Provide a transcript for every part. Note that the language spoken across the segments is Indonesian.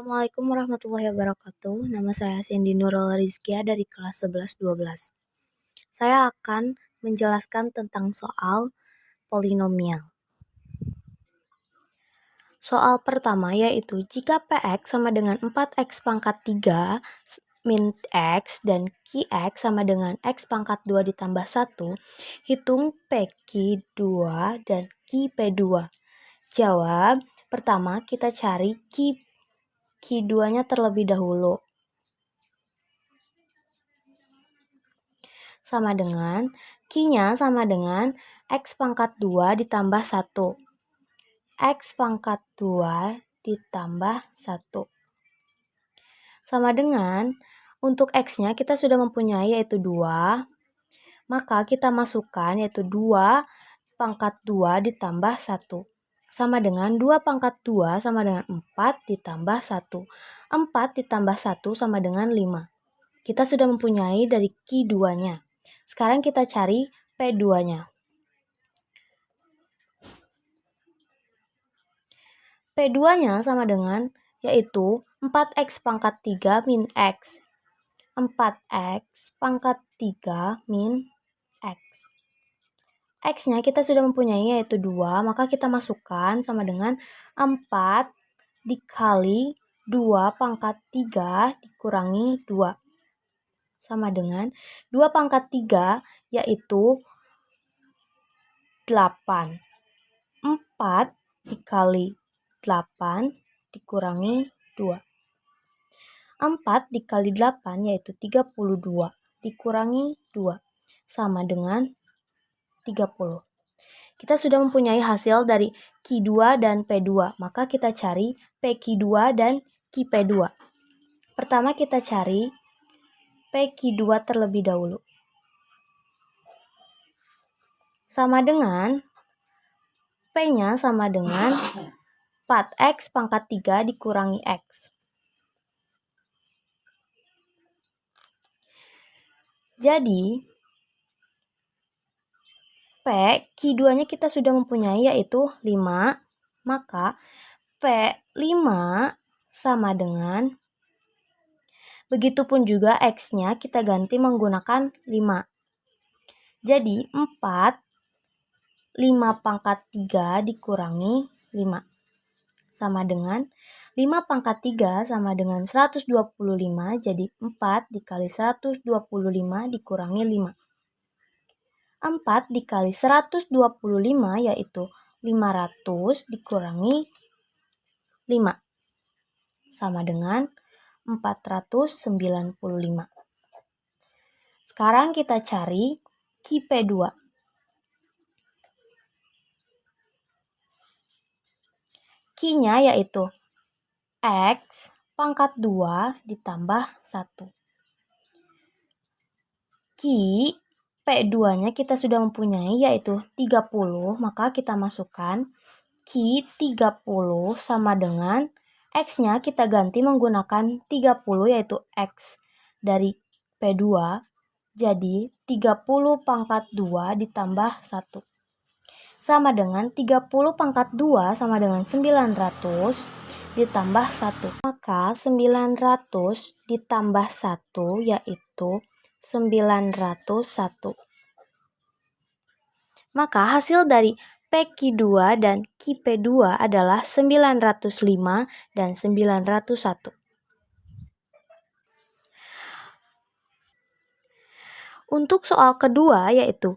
Assalamualaikum warahmatullahi wabarakatuh. Nama saya Cindy Nurul Rizkia dari kelas 11-12. Saya akan menjelaskan tentang soal polinomial. Soal pertama yaitu jika Px sama dengan 4x pangkat 3 min x dan Qx sama dengan x pangkat 2 ditambah 1, hitung Pq2 dan Qp2. Jawab, pertama kita cari Q2-nya terlebih dahulu. Sama dengan, Q-nya sama dengan X pangkat 2 ditambah 1. X pangkat 2 ditambah 1. Sama dengan, untuk X-nya kita sudah mempunyai yaitu 2. Maka kita masukkan yaitu 2 pangkat 2 ditambah 1. Sama dengan 2 pangkat 2 sama dengan 4 ditambah 1. 4 ditambah 1 sama dengan 5. Kita sudah mempunyai dari Q2-nya. Sekarang kita cari P2-nya. P2-nya sama dengan yaitu 4x pangkat 3 min x. 4x pangkat 3 min x. X-nya kita sudah mempunyai yaitu 2, maka kita masukkan sama dengan 4 dikali 2 pangkat 3 dikurangi 2. Sama dengan 2 pangkat 3 yaitu 8. 4 dikali 8 dikurangi 2. 4 dikali 8 yaitu 32 dikurangi 2 sama dengan 30. Kita sudah mempunyai hasil dari Q2 dan P2, maka kita cari PQ2 dan QP2. Pertama kita cari PQ2 terlebih dahulu. Sama dengan P-nya sama dengan 4x pangkat 3 dikurangi x. Jadi, Q2-nya kita sudah mempunyai yaitu 5, maka P5 sama dengan, begitupun juga X-nya kita ganti menggunakan 5. Jadi 4, 5 pangkat 3 dikurangi 5. Sama dengan 5 pangkat 3 sama dengan 125, jadi 4 dikali 125 dikurangi 5. 4 dikali 125 yaitu 500 dikurangi 5. Sama dengan 495. Sekarang kita cari QP2. Q-nya yaitu X pangkat 2 ditambah 1. P2-nya kita sudah mempunyai yaitu 30, maka kita masukkan Q30 sama dengan X-nya kita ganti menggunakan 30 yaitu X dari P2, jadi 30 pangkat 2 ditambah 1. Sama dengan 30 pangkat 2 sama dengan 900 ditambah 1. Maka 900 ditambah 1 yaitu 901. Maka hasil dari PQ2 dan QP2 adalah 905 dan 901. Untuk soal kedua yaitu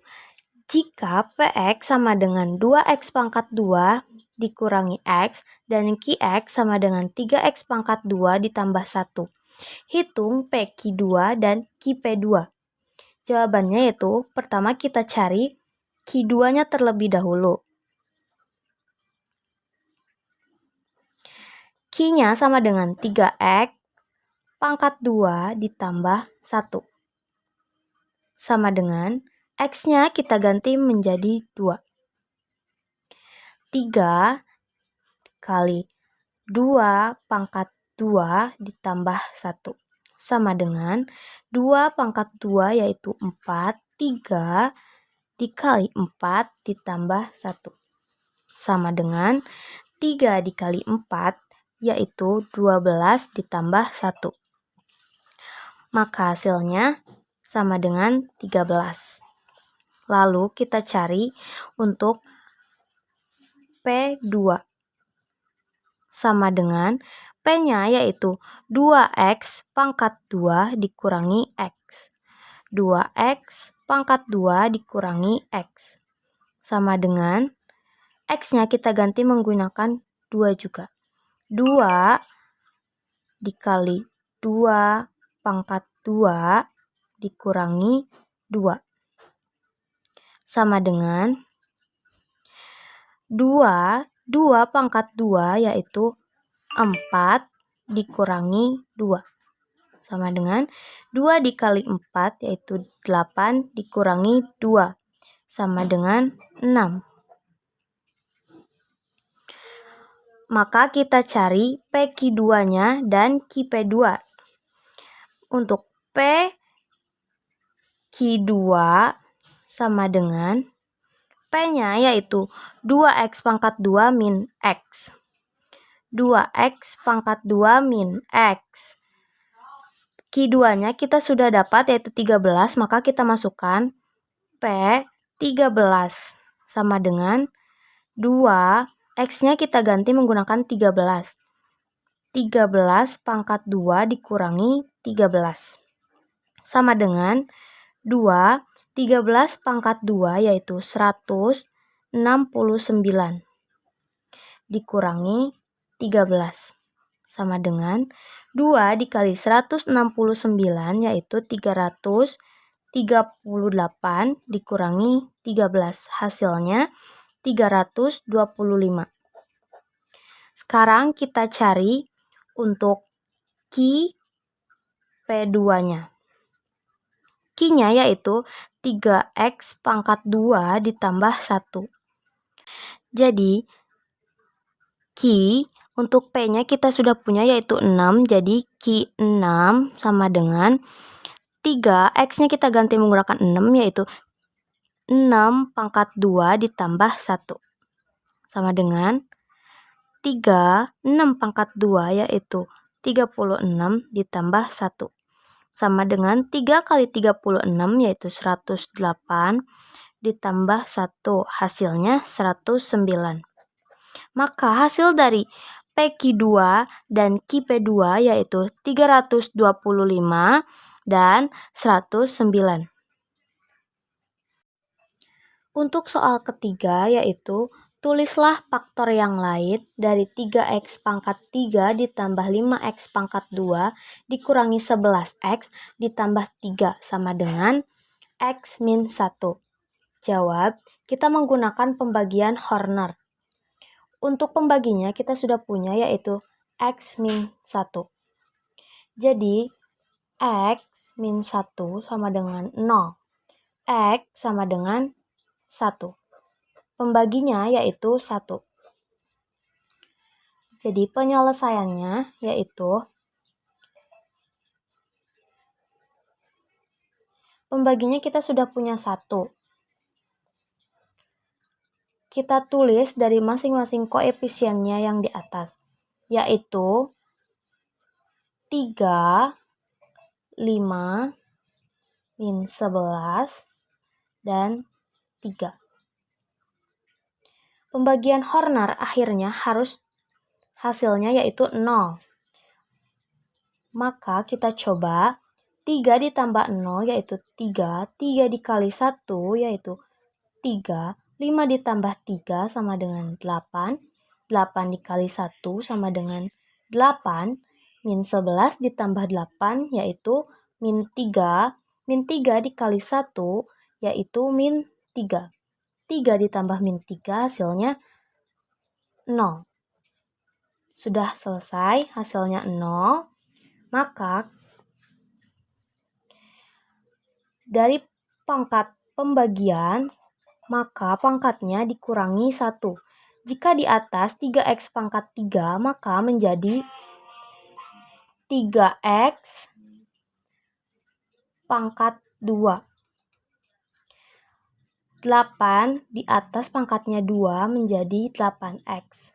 jika Px sama dengan 2x pangkat 2 dikurangi x dan Qx sama dengan 3x pangkat 2 ditambah 1. Hitung PQ2 dan QP2. Jawabannya yaitu pertama kita cari Q2-nya terlebih dahulu. Q-nya sama dengan 3x pangkat 2 ditambah 1. Sama dengan X-nya kita ganti menjadi 2. 3 kali 2 pangkat 2 ditambah 1. Sama dengan 2 pangkat 2 yaitu 4. 3 dikali 4 ditambah 1. Sama dengan 3 dikali 4 yaitu 12 ditambah 1. Maka hasilnya sama dengan 13. Lalu kita cari untuk P2. Sama dengan P-nya yaitu 2X pangkat 2 dikurangi X. 2X pangkat 2 dikurangi X. Sama dengan X-nya kita ganti menggunakan 2 juga. 2 dikali 2 pangkat 2 dikurangi 2. Sama dengan 2 pangkat 2 yaitu 4 dikurangi 2. Sama dengan 2 dikali 4 yaitu 8 dikurangi 2. Sama dengan 6. Maka kita cari PQ2-nya dan QP2. Untuk PQ2 sama dengan P-nya yaitu 2X pangkat 2 min X. 2X pangkat 2 min X. Q2-nya kita sudah dapat yaitu 13, maka kita masukkan P13 sama dengan 2, X-nya kita ganti menggunakan 13. 13 pangkat 2 dikurangi 13. Sama dengan 2, 13 pangkat 2 yaitu 169 dikurangi 13. Sama dengan 2 dikali 169 yaitu 338 dikurangi 13. Hasilnya 325. Sekarang kita cari untuk P2-nya. Q-nya yaitu 3X pangkat 2 ditambah 1. Jadi Q untuk P-nya kita sudah punya yaitu 6. Jadi Q6 sama dengan 3, X-nya kita ganti menggunakan 6 yaitu 6 pangkat 2 ditambah 1. Sama dengan 3, 6 pangkat 2 yaitu 36 ditambah 1. Sama dengan 3 kali 36 yaitu 108 ditambah 1. Hasilnya 109. Maka hasil dari PQ2 dan QP2 yaitu 325 dan 109. Untuk soal ketiga yaitu tulislah faktor yang lain dari 3X pangkat 3 ditambah 5X pangkat 2 dikurangi 11X ditambah 3 sama dengan X min 1. Jawab, kita menggunakan pembagian Horner. Untuk pembaginya kita sudah punya yaitu X min 1. Jadi X min 1 sama dengan 0. X sama dengan 1. Pembaginya yaitu 1. Jadi penyelesaiannya yaitu pembaginya kita sudah punya 1. Kita tulis dari masing-masing koefisiennya yang di atas, yaitu 3, 5, min 11, dan 3. Pembagian Horner akhirnya harus hasilnya yaitu 0. Maka kita coba 3 ditambah 0 yaitu 3, 3 dikali 1 yaitu 3, 5 ditambah 3 sama dengan 8, 8 dikali 1 sama dengan 8, min 11 ditambah 8 yaitu min 3, min 3 dikali 1 yaitu min 3. 3 ditambah min 3 hasilnya 0. Sudah selesai, hasilnya 0. Maka dari pangkat pembagian, maka pangkatnya dikurangi 1. Jika di atas 3X pangkat 3, maka menjadi 3X pangkat 2. 8 di atas pangkatnya 2 menjadi 8X.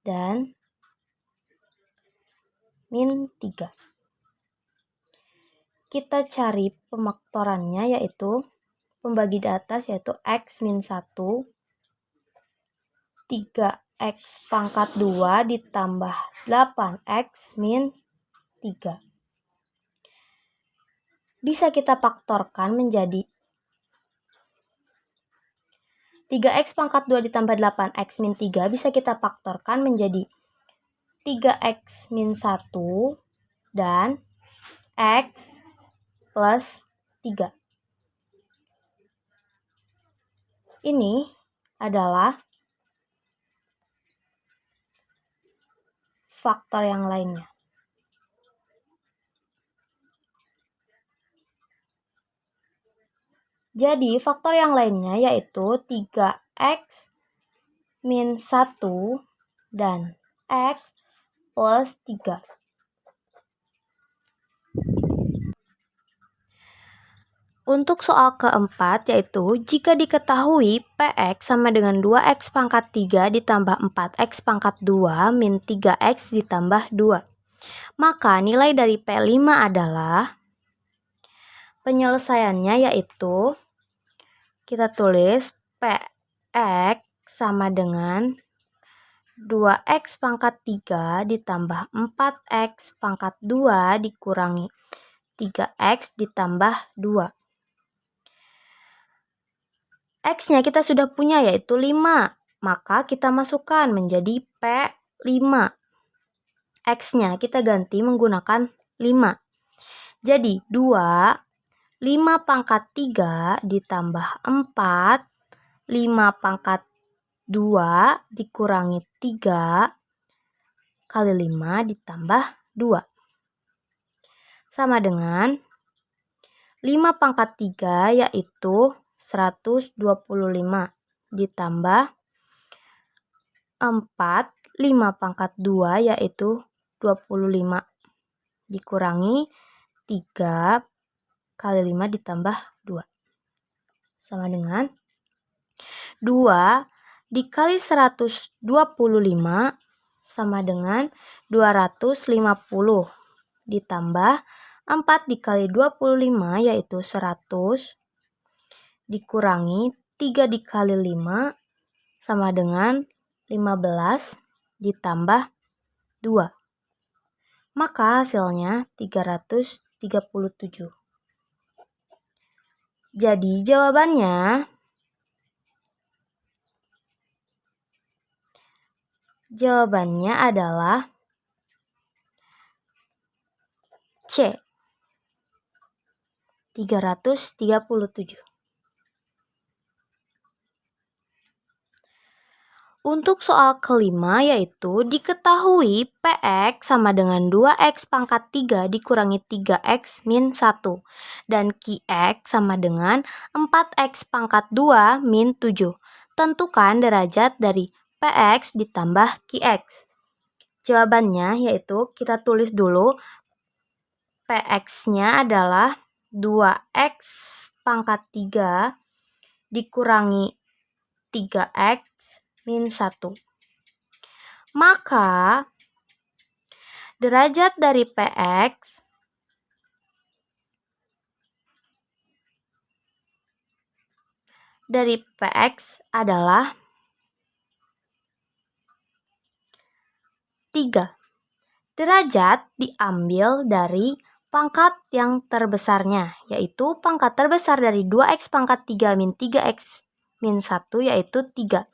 dan min 3. Kita cari pemaktorannya, yaitu pembagi di atas, yaitu X min 1, 3X pangkat 2 ditambah 8X min 3. Bisa kita faktorkan menjadi 3X pangkat 2 ditambah 8X min 3 bisa kita faktorkan menjadi 3X min 1 dan X plus 3. Ini adalah faktor yang lainnya. Jadi, faktor yang lainnya yaitu 3X min 1 dan X plus 3. Untuk soal keempat, yaitu jika diketahui Px sama dengan 2X pangkat 3 ditambah 4X pangkat 2 min 3X ditambah 2. Maka nilai dari P5 adalah, penyelesaiannya yaitu kita tulis Px sama dengan 2X pangkat 3 ditambah 4X pangkat 2 dikurangi 3X ditambah 2. X-nya kita sudah punya yaitu 5, maka kita masukkan menjadi P5. X-nya kita ganti menggunakan 5. Jadi 2, 5 pangkat 3 ditambah 4, 5 pangkat 2 dikurangi 3 kali 5 ditambah 2. Sama dengan 5 pangkat 3 yaitu 125 ditambah 4, 5 pangkat 2 yaitu 25 dikurangi 3 kali 5 ditambah 2. Sama dengan 2 dikali 125 sama dengan 250 ditambah 4 dikali 25 yaitu 100 dikurangi 3 dikali 5 sama dengan 15 ditambah 2. Maka hasilnya 337. Jadi jawabannya adalah C, 337. Untuk soal kelima yaitu diketahui Px sama dengan 2X pangkat 3 dikurangi 3X min 1 dan Qx sama dengan 4X pangkat 2 min 7. Tentukan derajat dari Px ditambah Qx. Jawabannya yaitu kita tulis dulu Px-nya adalah 2X pangkat 3 dikurangi 3X min 1. Maka derajat dari Px adalah 3. Derajat diambil dari pangkat yang terbesarnya, yaitu pangkat terbesar dari 2X pangkat 3 min 3X min 1 yaitu 3.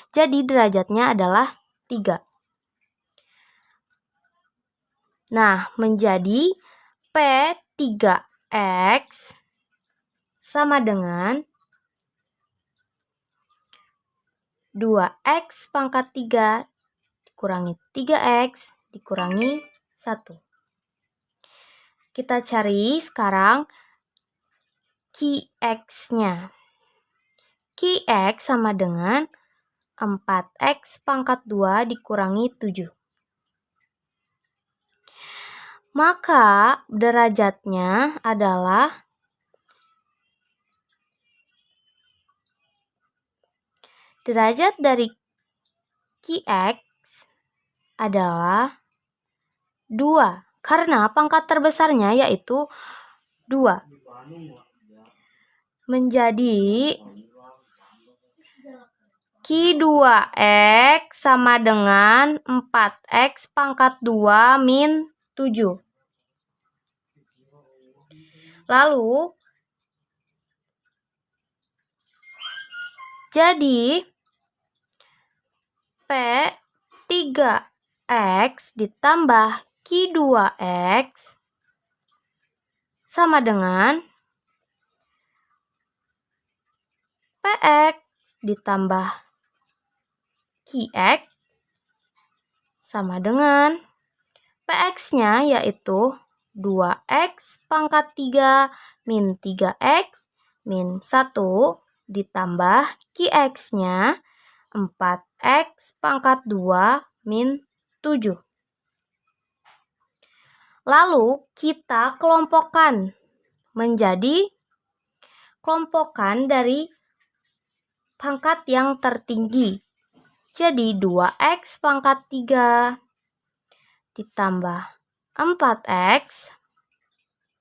Jadi derajatnya adalah 3. Nah, menjadi P3X sama dengan 2X pangkat 3 dikurangi 3X dikurangi 1. Kita cari sekarang Qx-nya. Qx sama dengan 4X pangkat 2 dikurangi 7. Maka derajatnya adalah derajat dari Qx adalah 2. Karena pangkat terbesarnya yaitu 2. Menjadi Q2X sama dengan 4X pangkat 2 min 7. Lalu, jadi P3X ditambah Q2X sama dengan PX ditambah QX sama dengan PX-nya yaitu 2X pangkat 3 min 3X min 1 ditambah QX-nya 4X pangkat 2 min 7. Lalu kita kelompokkan menjadi kelompokan dari pangkat yang tertinggi. Jadi 2X pangkat 3 ditambah 4X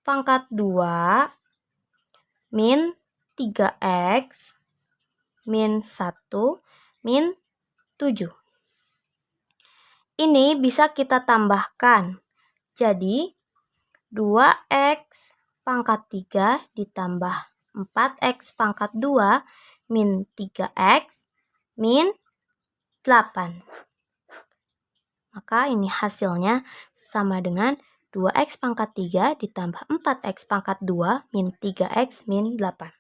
pangkat 2 min 3X min 1 min 7. Ini bisa kita tambahkan. Jadi 2X pangkat 3 ditambah 4X pangkat 2 min 3X min 8. Maka ini hasilnya sama dengan 2X pangkat 3 ditambah 4X pangkat 2 min 3X min 8.